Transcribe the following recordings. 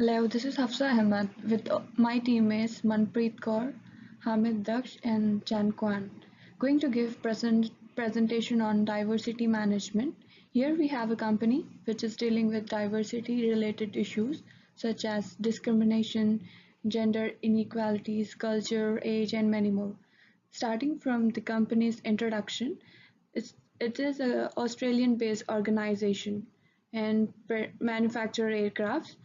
Hello, this is Hafsa Ahmed with my teammates Manpreet Kaur, Hamid Daksh, and Chan Kwan. Going to give presentation on diversity management. Here we have a company which is dealing with diversity related issues such as discrimination, gender inequalities, culture, age, and many more. Starting from the company's introduction, it is an Australian-based organization and manufacture aircrafts.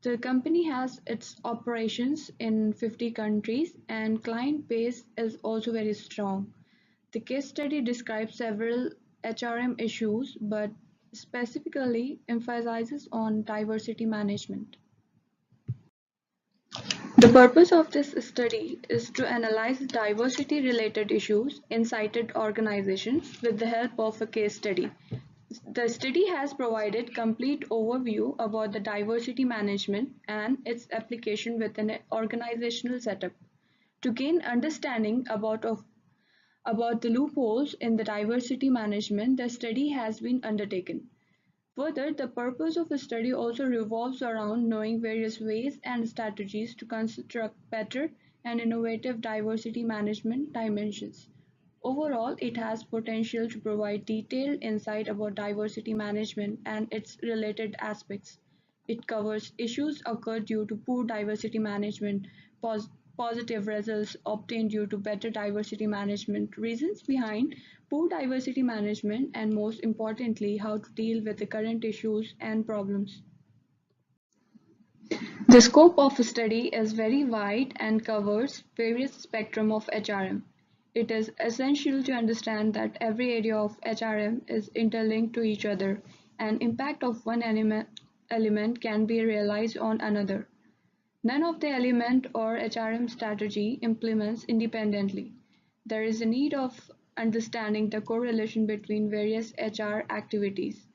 The company has its operations in 50 countries and client base is also very strong. The case study describes several HRM issues but specifically emphasizes on diversity management. The purpose of this study is to analyze diversity-related issues in cited organizations with the help of a case study. The study has provided complete overview about the diversity management and its application within an organizational setup. To gain understanding about the loopholes in the diversity management, the study has been undertaken. Further, the purpose of the study also revolves around knowing various ways and strategies to construct better and innovative diversity management dimensions. Overall, it has potential to provide detailed insight about diversity management and its related aspects. It covers issues occurred due to poor diversity management, pos- positive results obtained due to better diversity management, reasons behind poor diversity management, and most importantly, how to deal with the current issues and problems. The scope of a study is very wide and covers various spectrum of HRM. It is essential to understand that every area of HRM is interlinked to each other, and impact of one element can be realized on another. None of the element or HRM strategy implements independently. There is a need of understanding the correlation between various HR activities.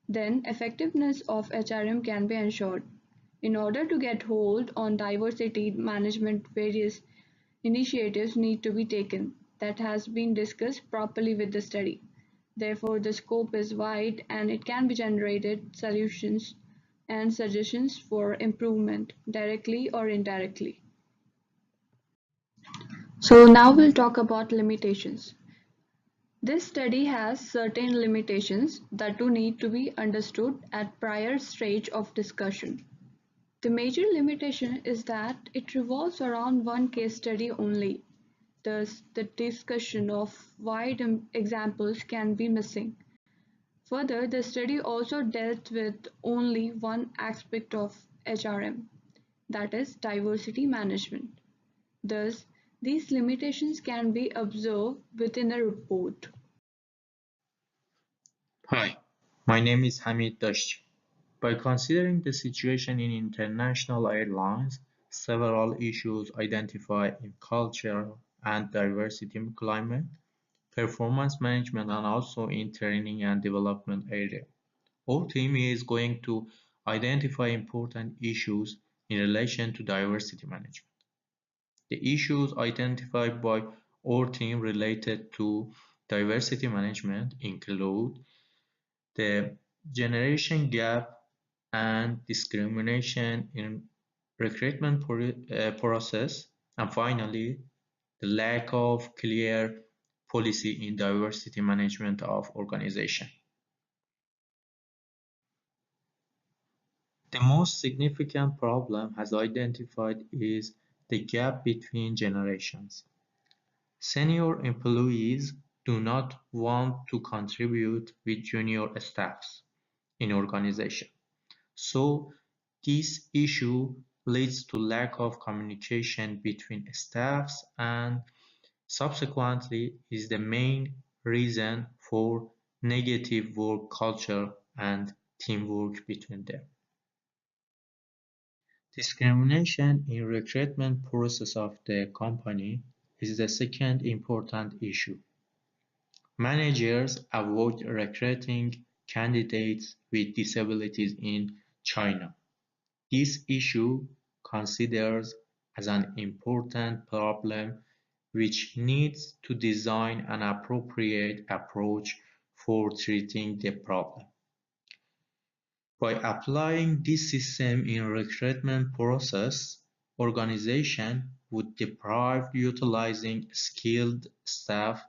Then effectiveness of HRM can be ensured. In order to get hold on diversity management, various initiatives need to be taken that has been discussed properly with the study. Therefore, the scope is wide and it can be generated solutions and suggestions for improvement directly or indirectly. So now we'll talk about limitations. This study has certain limitations that do need to be understood at prior stage of discussion. The major limitation is that it revolves around one case study only. Thus, the discussion of wide examples can be missing. Further, the study also dealt with only one aspect of HRM, that is diversity management. Thus, these limitations can be observed within a report. Hi, my name is Hamid Daksh. By considering the situation in international airlines, several issues identified in culture and diversity climate, performance management, and also in training and development area. Our team is going to identify important issues in relation to diversity management. The issues identified by our team related to diversity management include the generation gap and discrimination in recruitment process, and finally, the lack of clear policy in diversity management of organization. The most significant problem as identified is the gap between generations. Senior employees do not want to contribute with junior staffs in organization. So this issue leads to lack of communication between staffs and subsequently is the main reason for negative work culture and teamwork between them. Discrimination in recruitment process of the company is the second important issue. Managers avoid recruiting candidates with disabilities in China. This issue considers as an important problem which needs to design an appropriate approach for treating the problem. By applying this system in recruitment process, organization would deprive utilizing skilled staff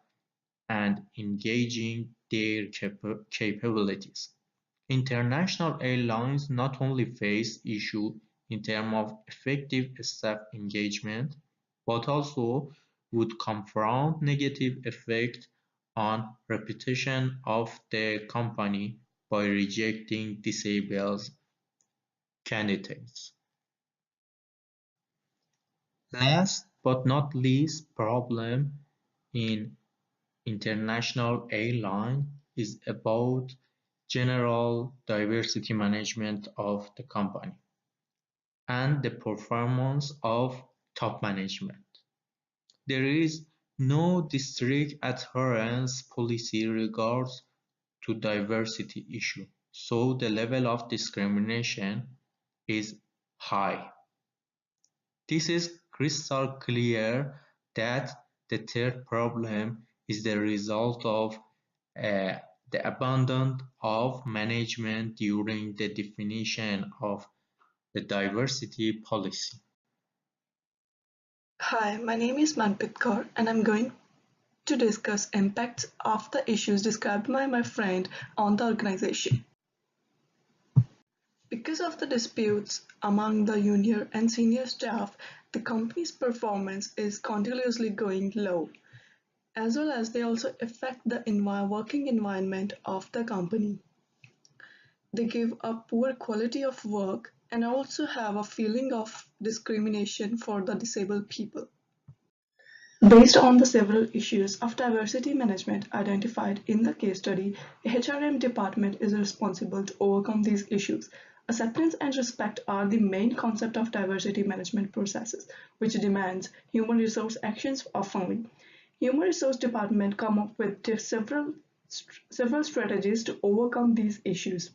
and engaging their capabilities. International airlines not only face issues in terms of effective staff engagement, but also would confront negative effect on reputation of the company by rejecting disabled candidates. Last but not least problem in international airline is about general diversity management of the company and the performance of top management. There is no district adherence policy regards to diversity issue, so the level of discrimination is high. This is crystal clear that the third problem is the result of uh, the abandon of management during the definition of the diversity policy. Hi, my name is Manpreet Kaur and I'm going to discuss impacts of the issues described by my friend on the organization. Because of the disputes among the junior and senior staff, the company's performance is continuously going low, as well as they also affect the working environment of the company. They give a poor quality of work and also have a feeling of discrimination for the disabled people. Based on the several issues of diversity management identified in the case study, the HRM department is responsible to overcome these issues. Acceptance and respect are the main concept of diversity management processes, which demands human resource actions of funding. Human resource department come up with several strategies to overcome these issues.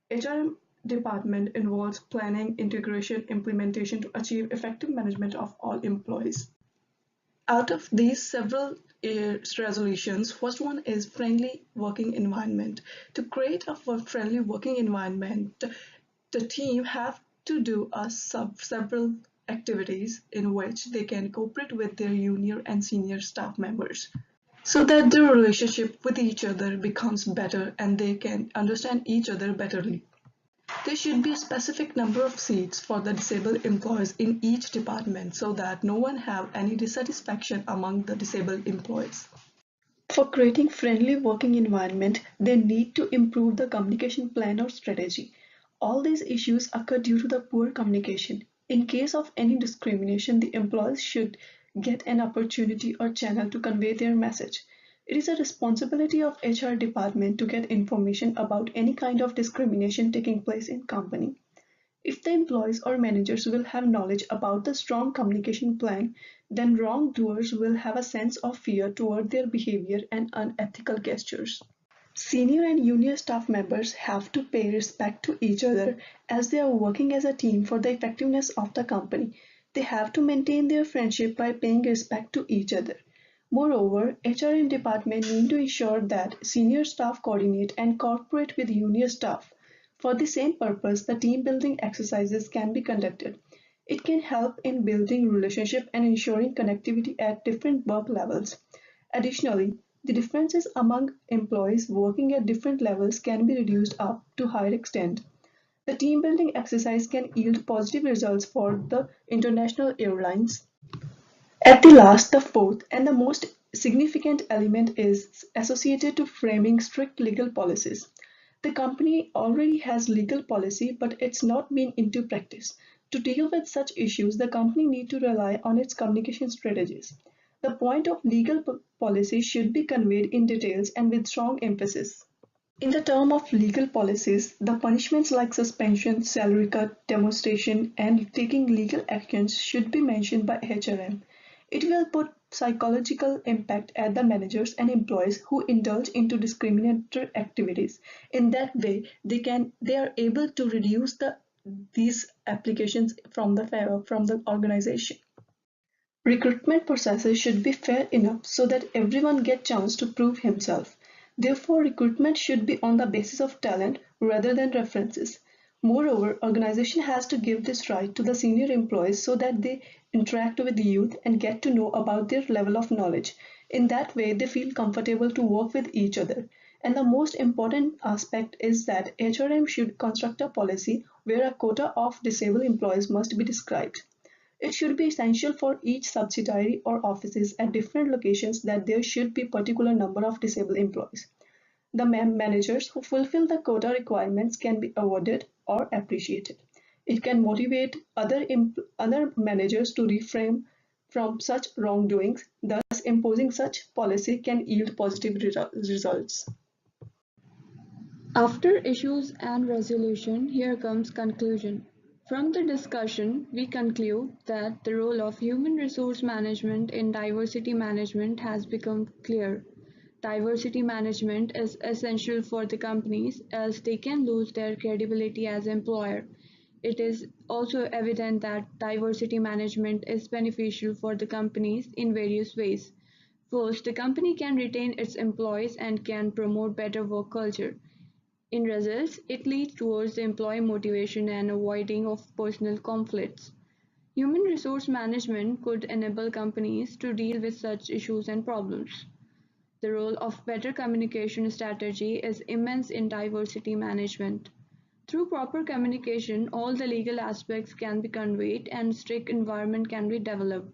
HRM department involves planning, integration, implementation to achieve effective management of all employees. Out of these several resolutions, first one is friendly working environment. To create a friendly working environment, the team have to do several activities in which they can cooperate with their junior and senior staff members so that their relationship with each other becomes better and they can understand each other betterly. There should be a specific number of seats for the disabled employees in each department so that no one have any dissatisfaction among the disabled employees. For creating friendly working environment, they need to improve the communication plan or strategy. All these issues occur due to the poor communication. In case of any discrimination, the employees should get an opportunity or channel to convey their message. It is a responsibility of HR department to get information about any kind of discrimination taking place in company. If the employees or managers will have knowledge about the strong communication plan, then wrongdoers will have a sense of fear toward their behavior and unethical gestures. Senior and junior staff members have to pay respect to each other as they are working as a team for the effectiveness of the company. They have to maintain their friendship by paying respect to each other. Moreover, HRM department need to ensure that senior staff coordinate and cooperate with junior staff. For the same purpose, the team building exercises can be conducted. It can help in building relationship and ensuring connectivity at different work levels. Additionally, the differences among employees working at different levels can be reduced up to higher extent. The team building exercise can yield positive results for the international airlines. At the last, the fourth and the most significant element is associated to framing strict legal policies. The company already has legal policy, but it's not being into practice. To deal with such issues, the company needs to rely on its communication strategies. The point of legal policy should be conveyed in details and with strong emphasis. In the term of legal policies, the punishments like suspension, salary cut, demonstration, and taking legal actions should be mentioned by HRM. It will put psychological impact at the managers and employees who indulge into discriminatory activities. In that way, they are able to reduce these applications from the organization. Recruitment processes should be fair enough so that everyone gets chance to prove himself. Therefore, recruitment should be on the basis of talent rather than references. Moreover, organization has to give this right to the senior employees so that they interact with the youth and get to know about their level of knowledge. In that way, they feel comfortable to work with each other. And the most important aspect is that HRM should construct a policy where a quota of disabled employees must be described. It should be essential for each subsidiary or offices at different locations that there should be particular number of disabled employees. The managers who fulfill the quota requirements can be awarded or appreciated. It can motivate other managers to refrain from such wrongdoings, thus imposing such policy can yield positive results. After issues and resolution, here comes conclusion. From the discussion, we conclude that the role of human resource management in diversity management has become clear. Diversity management is essential for the companies as they can lose their credibility as employer. It is also evident that diversity management is beneficial for the companies in various ways. First, the company can retain its employees and can promote better work culture. In results, it leads towards the employee motivation and avoiding of personal conflicts. Human resource management could enable companies to deal with such issues and problems. The role of better communication strategy is immense in diversity management. Through proper communication, all the legal aspects can be conveyed and strict environment can be developed.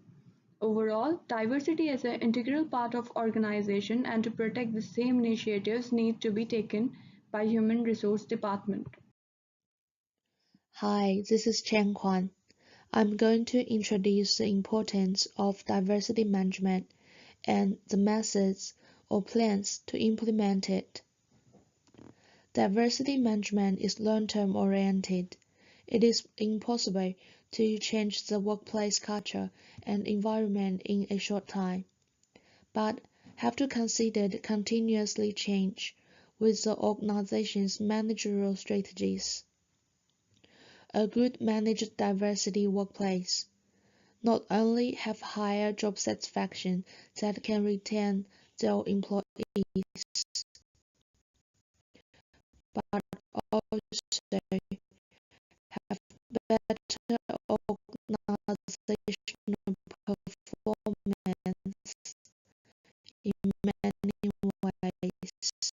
Overall, diversity is an integral part of organization and to protect the same initiatives need to be taken by human resource department. Hi, this is Chen Kwan. I'm going to introduce the importance of diversity management and the methods or plans to implement it. Diversity management is long-term oriented. It is impossible to change the workplace culture and environment in a short time, but have to consider the continuously change with the organization's managerial strategies. A good managed diversity workplace not only have higher job satisfaction that can retain their employees, but also have better organizational performance in many ways.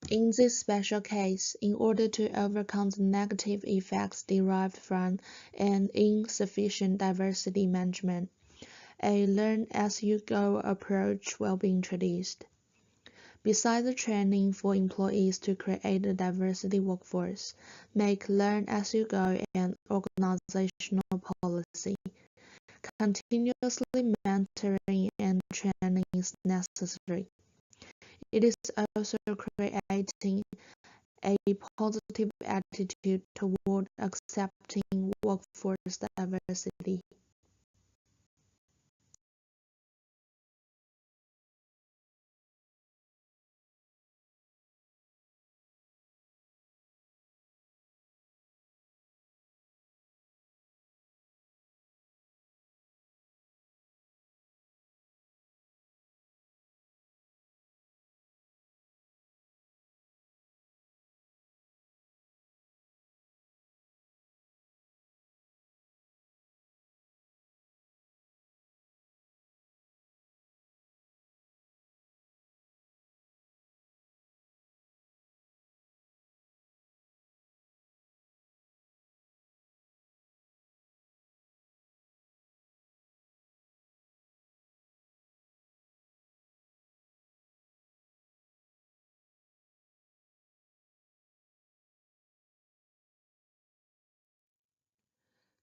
In this special case, in order to overcome the negative effects derived from an insufficient diversity management, a learn-as-you-go approach will be introduced. Besides the training for employees to create a diversity workforce, make learn-as-you-go and organizational policy, continuously mentoring and training is necessary. It is also creating a positive attitude toward accepting workforce diversity.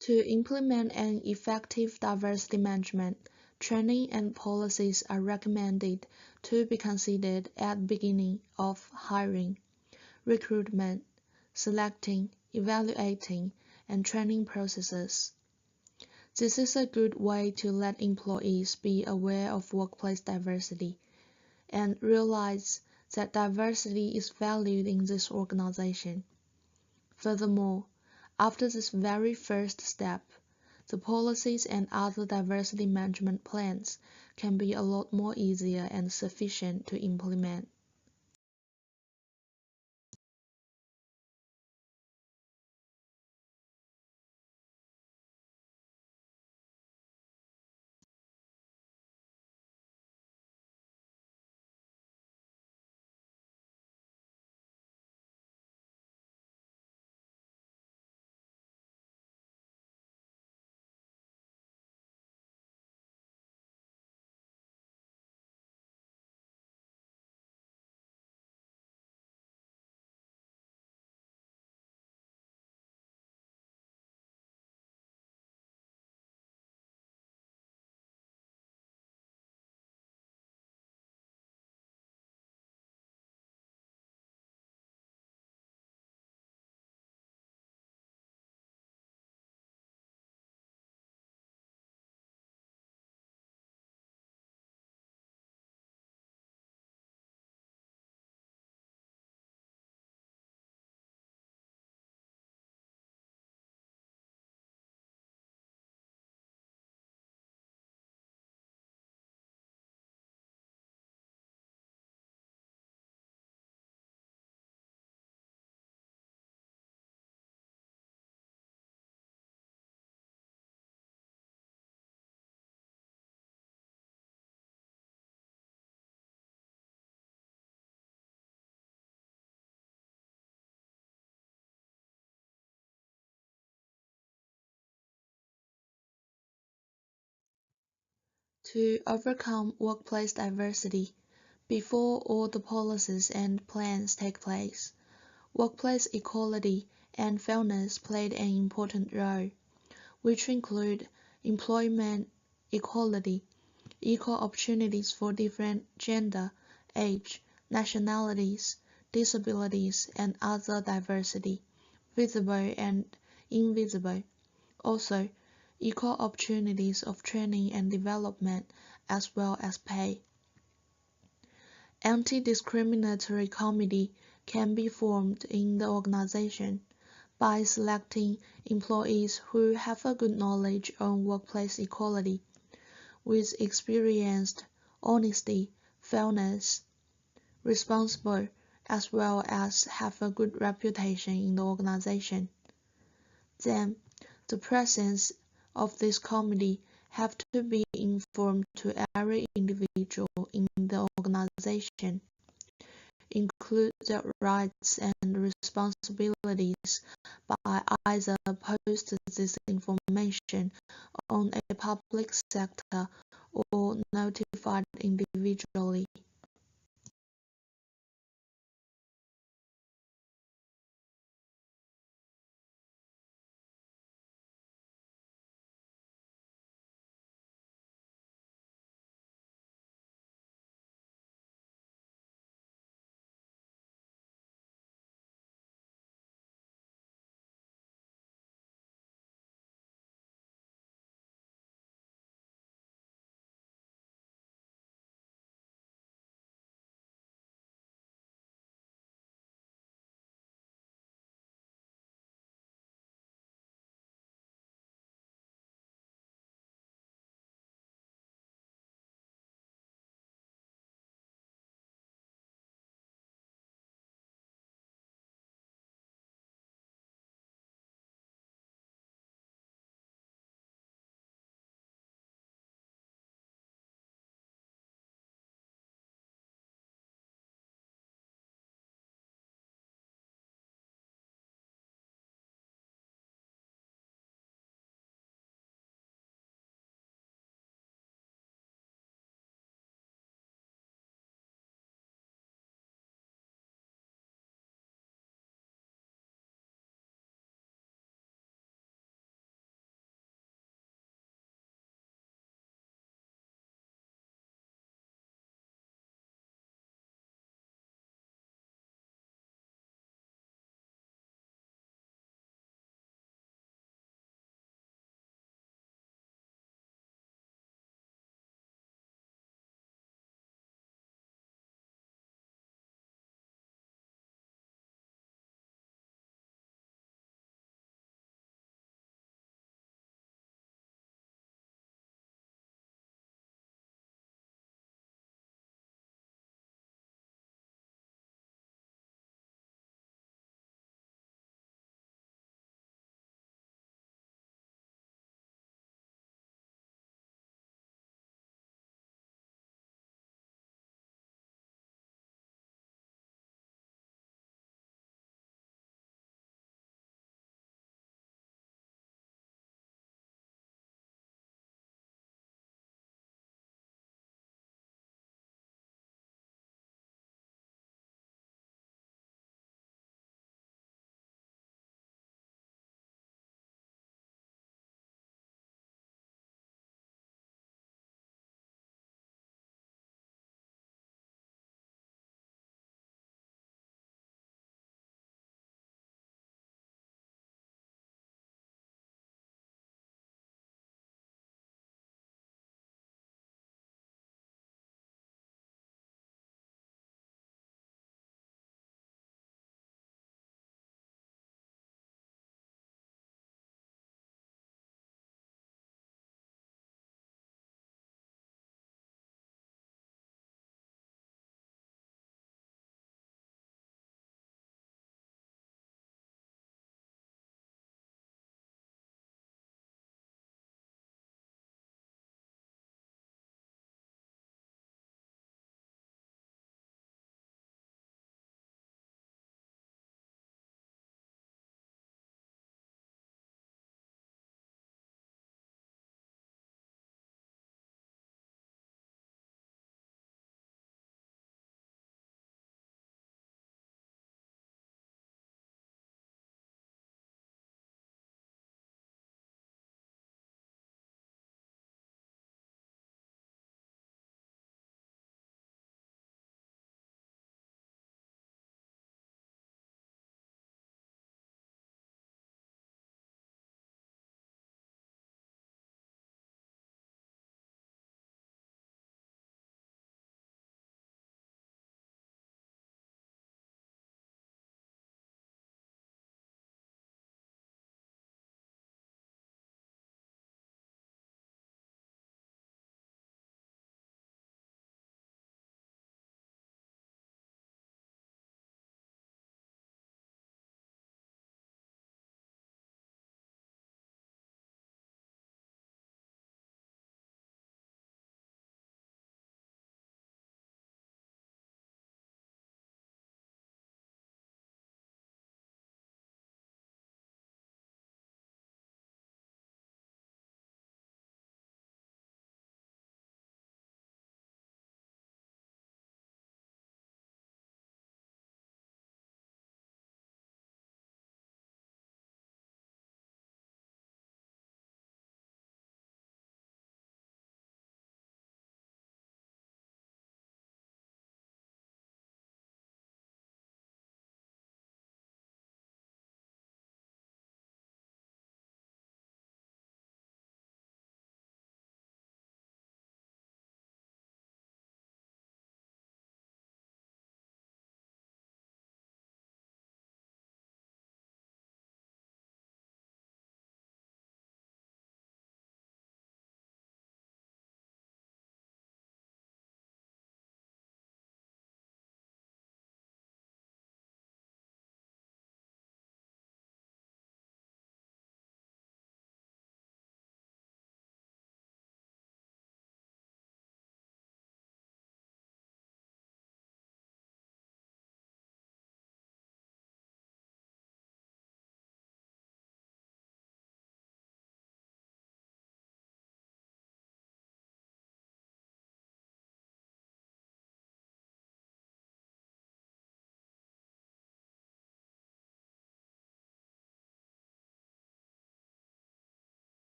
To implement an effective diversity management, training and policies are recommended to be considered at the beginning of hiring, recruitment, selecting, evaluating, and training processes. This is a good way to let employees be aware of workplace diversity and realize that diversity is valued in this organization. Furthermore, after this very first step, the policies and other diversity management plans can be a lot more easier and sufficient to implement. To overcome workplace diversity, before all the policies and plans take place, workplace equality and fairness played an important role, which include employment equality, equal opportunities for different gender, age, nationalities, disabilities, and other diversity, visible and invisible. Also, equal opportunities of training and development as well as pay. Anti-discriminatory committee can be formed in the organization by selecting employees who have a good knowledge on workplace equality, with experienced honesty, fairness, responsible, as well as have a good reputation in the organization. Then, the presence of this committee have to be informed to every individual in the organization, include their rights and responsibilities by either post this information on a public sector or notified individually.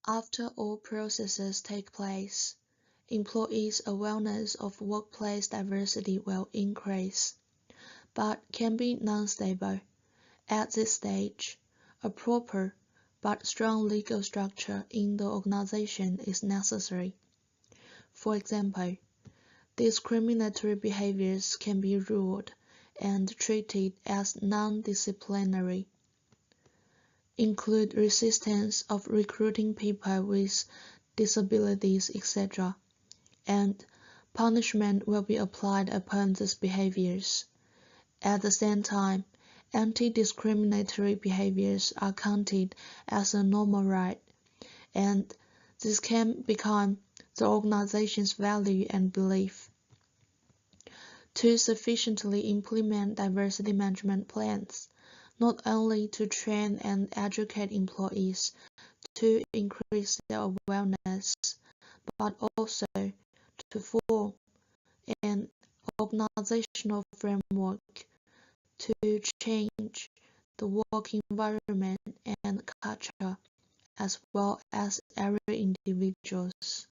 After all processes take place, employees' awareness of workplace diversity will increase, but can be non-stable. At this stage, a proper but strong legal structure in the organization is necessary. For example, discriminatory behaviors can be ruled and treated as non-disciplinary, include resistance of recruiting people with disabilities, etc., and punishment will be applied upon these behaviors. At the same time, anti-discriminatory behaviors are counted as a normal right, and this can become the organization's value and belief. To sufficiently implement diversity management plans, not only to train and educate employees to increase their awareness, but also to form an organizational framework to change the work environment and culture, as well as every individuals.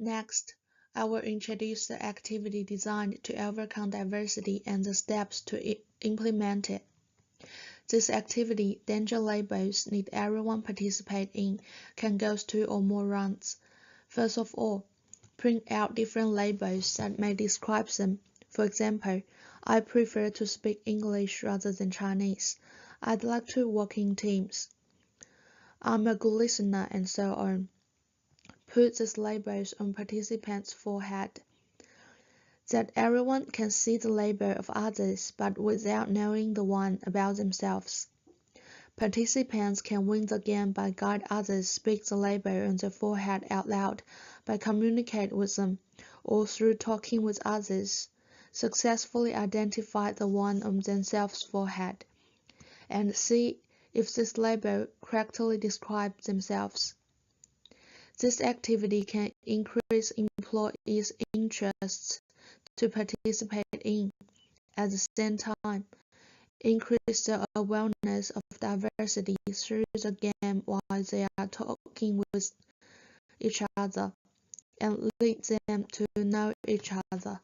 Next, I will introduce the activity designed to overcome diversity and the steps to implement it. This activity, danger labels, need everyone participate in, can go 2 or more rounds. First of all, print out different labels that may describe them. For example, I prefer to speak English rather than Chinese. I'd like to work in teams. I'm a good listener, and so on. Put these labels on participants' forehead, that everyone can see the label of others but without knowing the one about themselves. Participants can win the game by guide others speak the label on their forehead out loud, by communicate with them, or through talking with others, successfully identify the one on themselves' forehead, and see if this label correctly describes themselves. This activity can increase employees' interests to participate in, at the same time, increase the awareness of diversity through the game while they are talking with each other, and lead them to know each other.